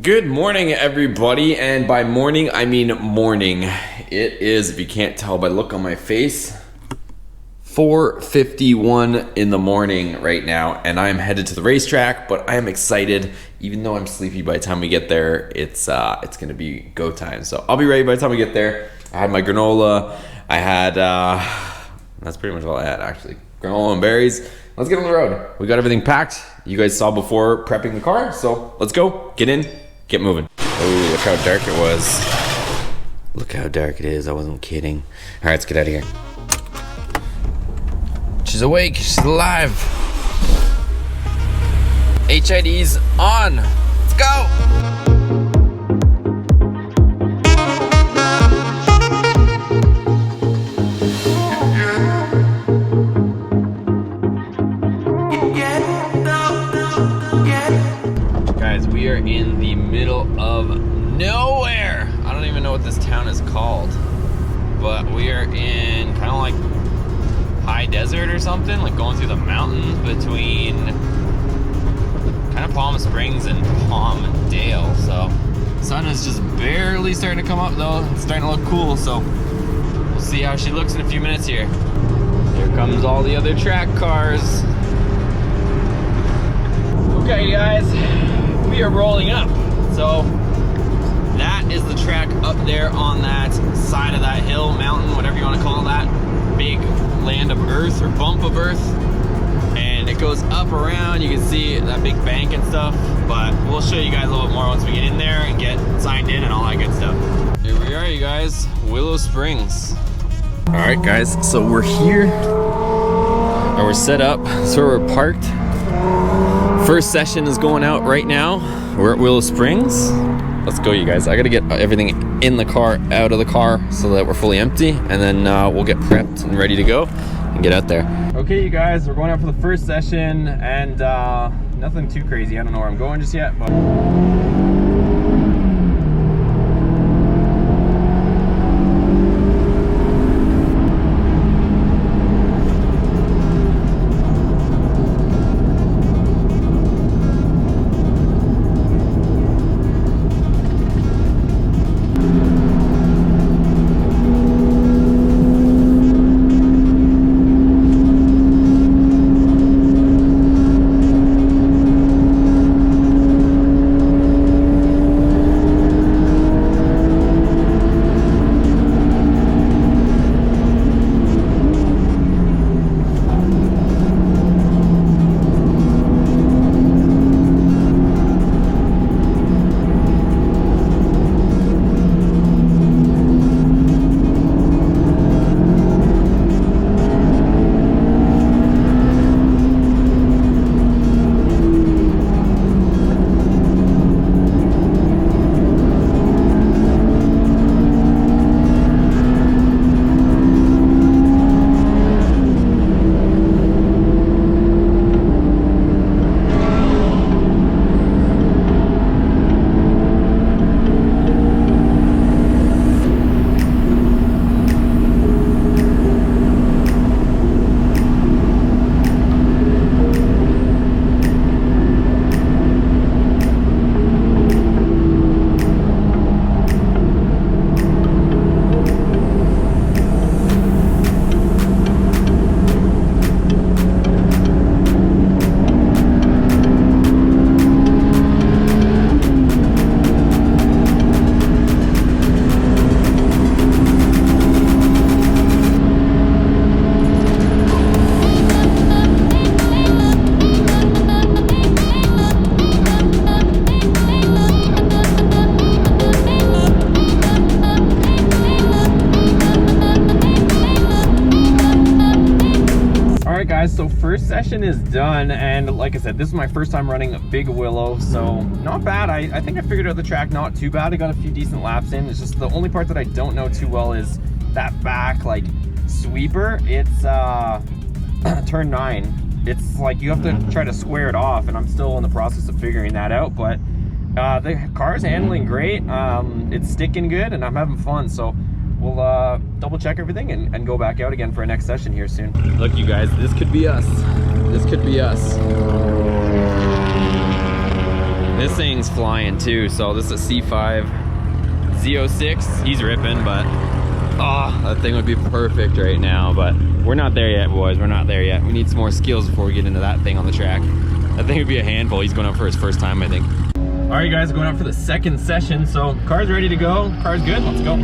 Good morning, everybody, and by morning I mean morning. It is, if you can't tell by the look on my face, 4:51 in the morning right now, and I am headed to the racetrack. But I am excited, even though I'm sleepy. By the time we get there, it's gonna be go time. So I'll be ready by the time we get there. I had my granola. I had that's pretty much all I had, actually. Granola and berries. Let's get on the road. We got everything packed. You guys saw before prepping the car, so let's go. Get in. Get moving. Oh, look how dark it was. Look how dark it is. I wasn't kidding. All right, let's get out of here. She's awake. She's alive. HID's on. Let's go. We are in the middle of nowhere. I don't even know what this town is called, but we are in kind of like high desert or something, like going through the mountains between kind of Palm Springs and Palmdale. So sun is just barely starting to come up though. It's starting to look cool, so we'll see how she looks in a few minutes here. Here comes all the other track cars. Okay guys, we are rolling up. So that is the track up there on that side of that hill, mountain, whatever you want to call that big land of earth or bump of earth, and it goes up around. You can see that big bank and stuff, but we'll show you guys a little bit more once we get in there and get signed in and all that good stuff. Here we are, you guys, Willow Springs. All right guys, so we're here and we're set up, so we're parked. First session is going out right now. We're at Willow Springs. Let's go, you guys. I gotta get everything in the car, out of the car, so that we're fully empty, and then we'll get prepped and ready to go and get out there. Okay, you guys, we're going out for the first session, and nothing too crazy. I don't know where I'm going just yet, but so first session is done, and like I said, this is my first time running a big Willow, so not bad. I think I figured out the track not too bad. I got a few decent laps in. It's just the only part that I don't know too well is that back like sweeper. It's turn 9. It's like you have to try to square it off, and I'm still in the process of figuring that out, but the car's handling great. It's sticking good, and I'm having fun, so we'll double check everything and go back out again for our next session here soon. Look, you guys, this could be us. This could be us. This thing's flying too. So this is a C5 Z06. He's ripping, but oh, that thing would be perfect right now. But we're not there yet, boys. We're not there yet. We need some more skills before we get into that thing on the track. That thing would be a handful. He's going up for his first time, I think. All right, guys, going up for the second session. So car's ready to go. Car's good. Let's go.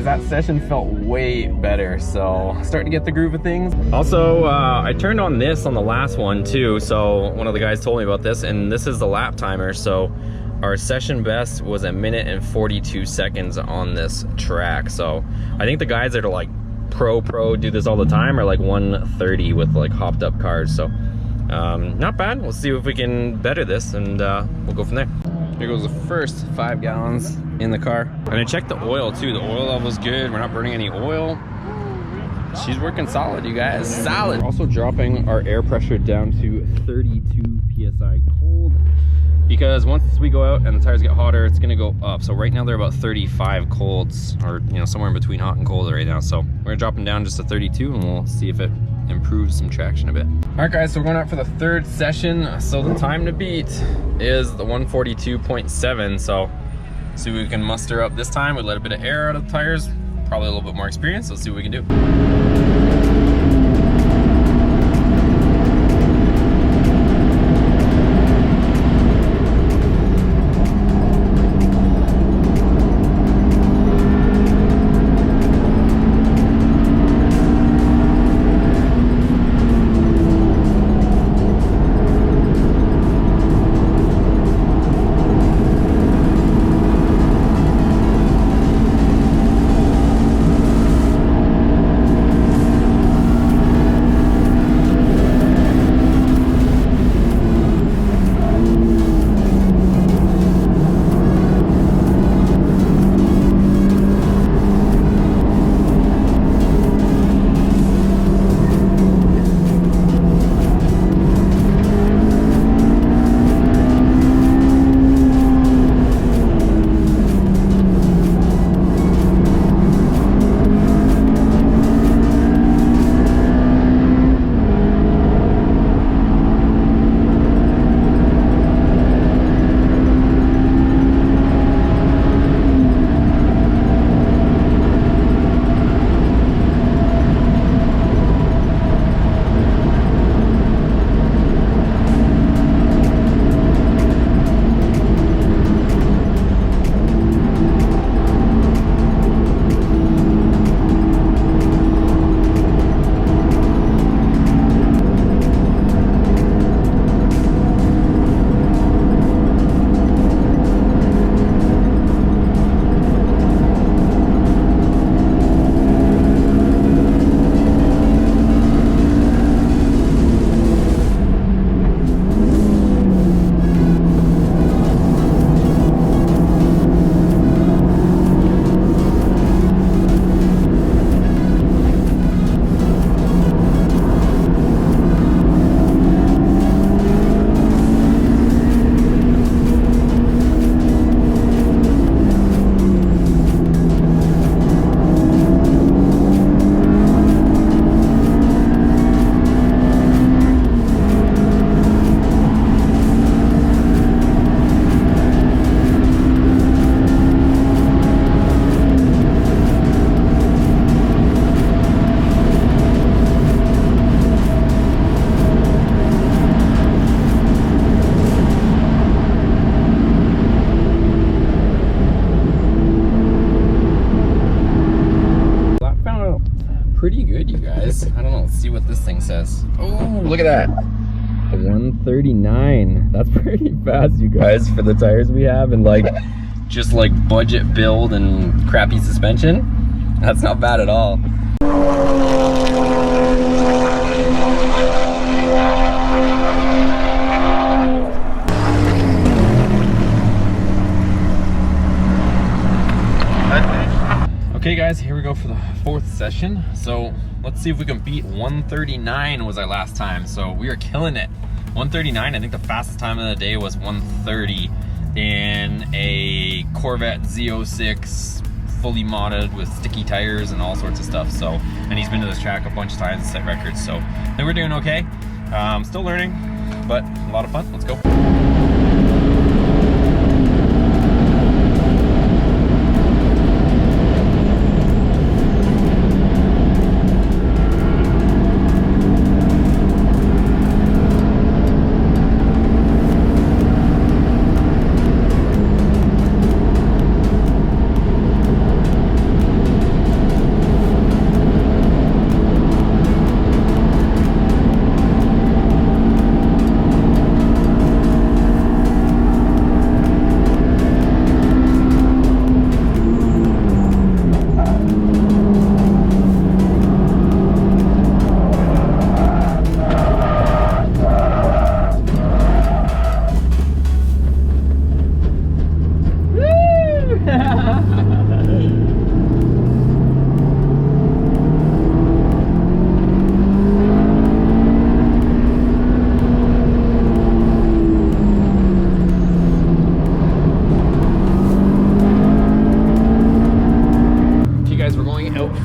That session felt way better, so starting to get the groove of things. Also, I turned on this on the last one too, so one of the guys told me about this, and this is the lap timer. So our session best was 1 minute and 42 seconds on this track. So I think the guys that are like pro do this all the time are like 1:30 with like hopped up cars. So not bad. We'll see if we can better this, and we'll go from there. Here goes the first 5 gallons in the car. I'm gonna check the oil too. The oil level's good. We're not burning any oil. She's working solid, you guys. Solid. We're also dropping our air pressure down to 32 PSI cold, because once we go out and the tires get hotter, it's gonna go up. So right now they're about 35 colds, or you know, somewhere in between hot and cold right now. So we're gonna drop them down just to 32, and we'll see if it improves some traction a bit. All right, guys, so we're going out for the third session. So the time to beat is the 142.7. So see what we can muster up this time. We let a bit of air out of the tires, probably a little bit more experience. Let's see what we can do. pretty good, you guys. I don't know, let's see what this thing says. Oh, look at that. 139. That's pretty fast, you guys, for the tires we have and like just like budget build and crappy suspension. That's not bad at all. Okay guys, here we go for the 4th session. So let's see if we can beat 139 was our last time. So we are killing it. 139, I think the fastest time of the day was 130 in a Corvette Z06, fully modded with sticky tires and all sorts of stuff. So, and he's been to this track a bunch of times and set records. So I think we're doing okay. Still learning, but a lot of fun. Let's go.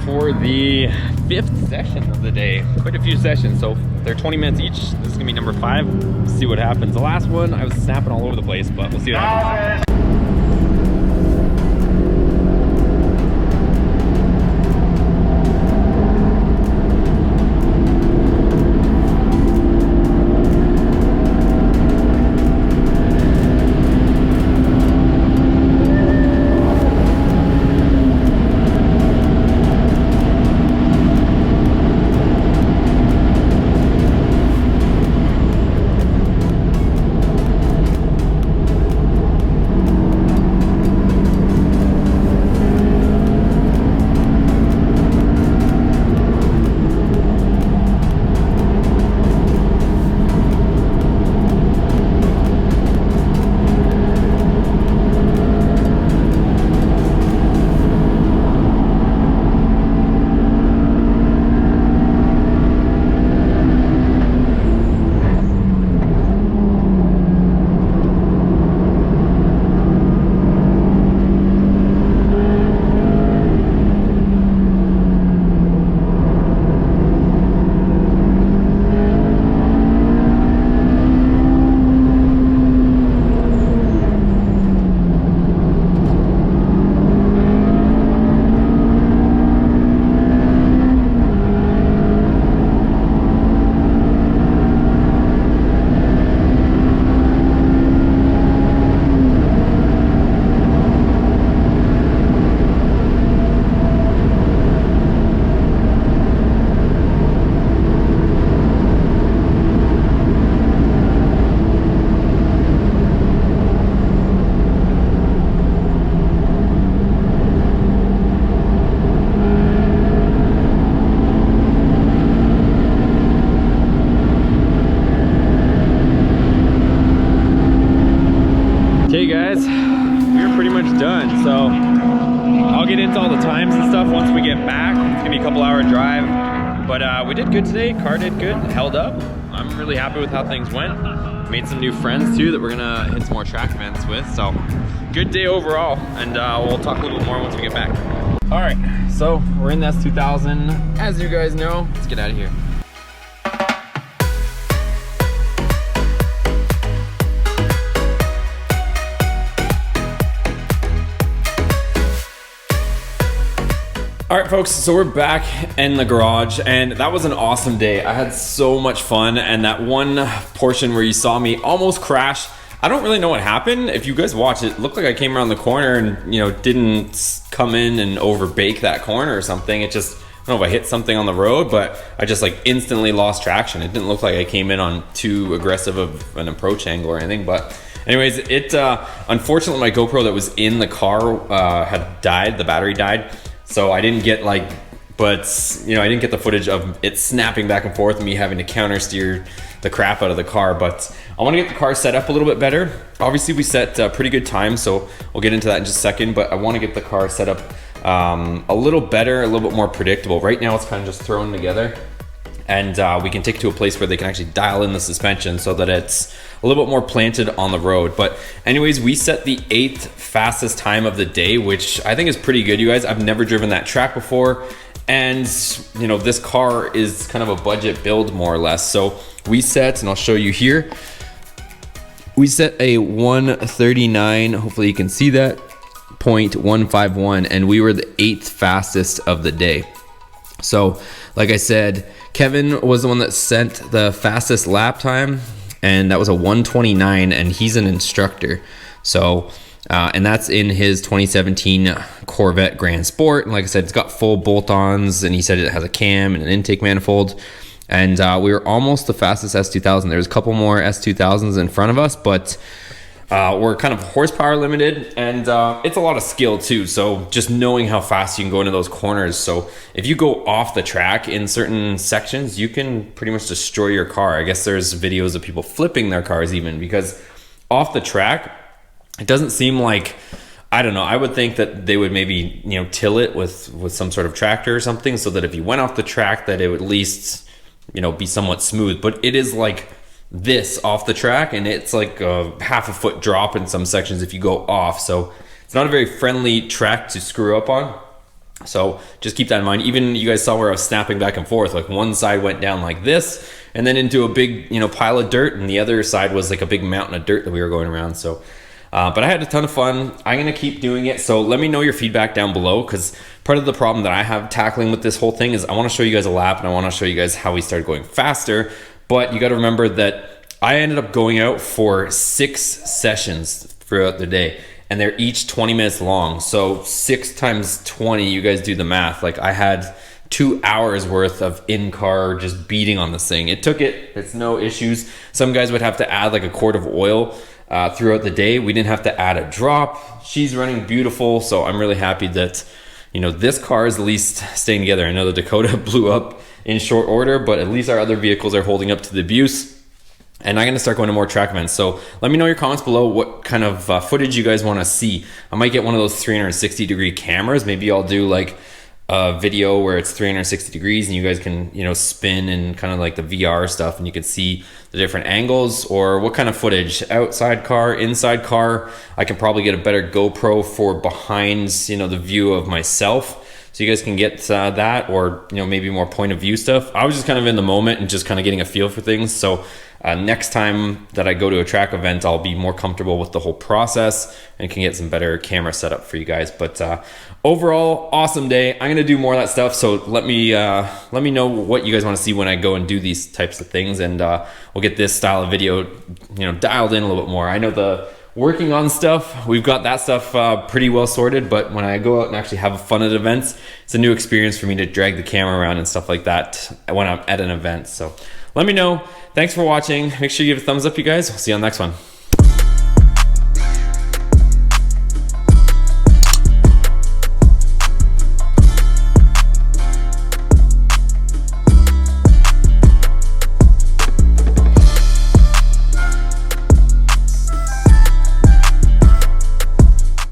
For the 5th session of the day. Quite a few sessions, so they're 20 minutes each. This is gonna be number 5. See what happens. The last one I was snapping all over the place, but we'll see what happens. Okay guys, we're pretty much done. So I'll get into all the times and stuff once we get back. It's gonna be a couple hour drive, but we did good today. Car did good, held up. I'm really happy with how things went. Made some new friends too that we're gonna hit some more track events with. So good day overall, and we'll talk a little bit more once we get back. All right, so we're in the S2000, as you guys know. Let's get out of here. All right, folks, so we're back in the garage, and that was an awesome day. I had so much fun, and that one portion where you saw me almost crash, I don't really know what happened. If you guys watch it, looked like I came around the corner and, you know, didn't come in and overbake that corner or something. It just don't know if I hit something on the road, but I just like instantly lost traction. It didn't look like I came in on too aggressive of an approach angle or anything, but anyways, it unfortunately my GoPro that was in the car had died. The battery died, so I didn't get like, but you know, I didn't get the footage of it snapping back and forth and me having to counter steer the crap out of the car. But I want to get the car set up a little bit better. Obviously we set pretty good time, so we'll get into that in just a second, but I want to get the car set up a little better, a little bit more predictable. Right now it's kind of just thrown together, and we can take it to a place where they can actually dial in the suspension so that it's a little bit more planted on the road. But anyways, we set the 8th fastest time of the day, which I think is pretty good, you guys. I've never driven that track before, and you know, this car is kind of a budget build more or less. So we set, and I'll show you here, we set a 139, hopefully you can see that, 0.151, and we were the 8th fastest of the day. So like I said, Kevin was the one that sent the fastest lap time, and that was a 129, and he's an instructor. So and that's in his 2017 Corvette Grand Sport, and like I said, it's got full bolt-ons, and he said it has a cam and an intake manifold. And we were almost the fastest S2000. There's a couple more S2000s in front of us, but we're kind of horsepower limited, and it's a lot of skill too. So just knowing how fast you can go into those corners. So if you go off the track in certain sections, you can pretty much destroy your car. I guess there's videos of people flipping their cars even, because off the track, it doesn't seem like, I don't know, I would think that they would maybe, you know, till it with some sort of tractor or something, so that if you went off the track that it would at least, you know, be somewhat smooth. But it is like this off the track, and it's like a half a foot drop in some sections if you go off. So it's not a very friendly track to screw up on. So just keep that in mind. Even you guys saw where I was snapping back and forth, like one side went down like this and then into a big, you know, pile of dirt, and the other side was like a big mountain of dirt that we were going around. So but I had a ton of fun. I'm gonna keep doing it. So let me know your feedback down below, because part of the problem that I have tackling with this whole thing is I wanna show you guys a lap, and I wanna show you guys how we started going faster. But you gotta remember that I ended up going out for 6 sessions throughout the day, and they're each 20 minutes long. So 6 times 20, you guys do the math. Like I had 2 hours worth of in-car just beating on this thing. It's no issues. Some guys would have to add like a quart of oil throughout the day. We didn't have to add a drop. She's running beautiful, so I'm really happy that, you know, this car is at least staying together. I know the Dakota blew up in short order, but at least our other vehicles are holding up to the abuse. And I'm gonna start going to more track events. So let me know in your comments below what kind of footage you guys wanna see. I might get one of those 360-degree cameras. Maybe I'll do like a video where it's 360 degrees and you guys can, you know, spin and kind of like the VR stuff, and you can see the different angles. Or what kind of footage, outside car, inside car. I can probably get a better GoPro for behind, you know, the view of myself, so you guys can get that, or, you know, maybe more point of view stuff. I was just kind of in the moment and just kind of getting a feel for things. So next time that I go to a track event, I'll be more comfortable with the whole process and can get some better camera setup for you guys. But overall, awesome day. I'm gonna do more of that stuff. So let me know what you guys want to see when I go and do these types of things, and we'll get this style of video, you know, dialed in a little bit more. I know the working on stuff, we've got that stuff pretty well sorted, but when I go out and actually have fun at events, it's a new experience for me to drag the camera around and stuff like that when I'm at an event. So let me know. Thanks for watching. Make sure you give a thumbs up, you guys. I'll see you on the next one.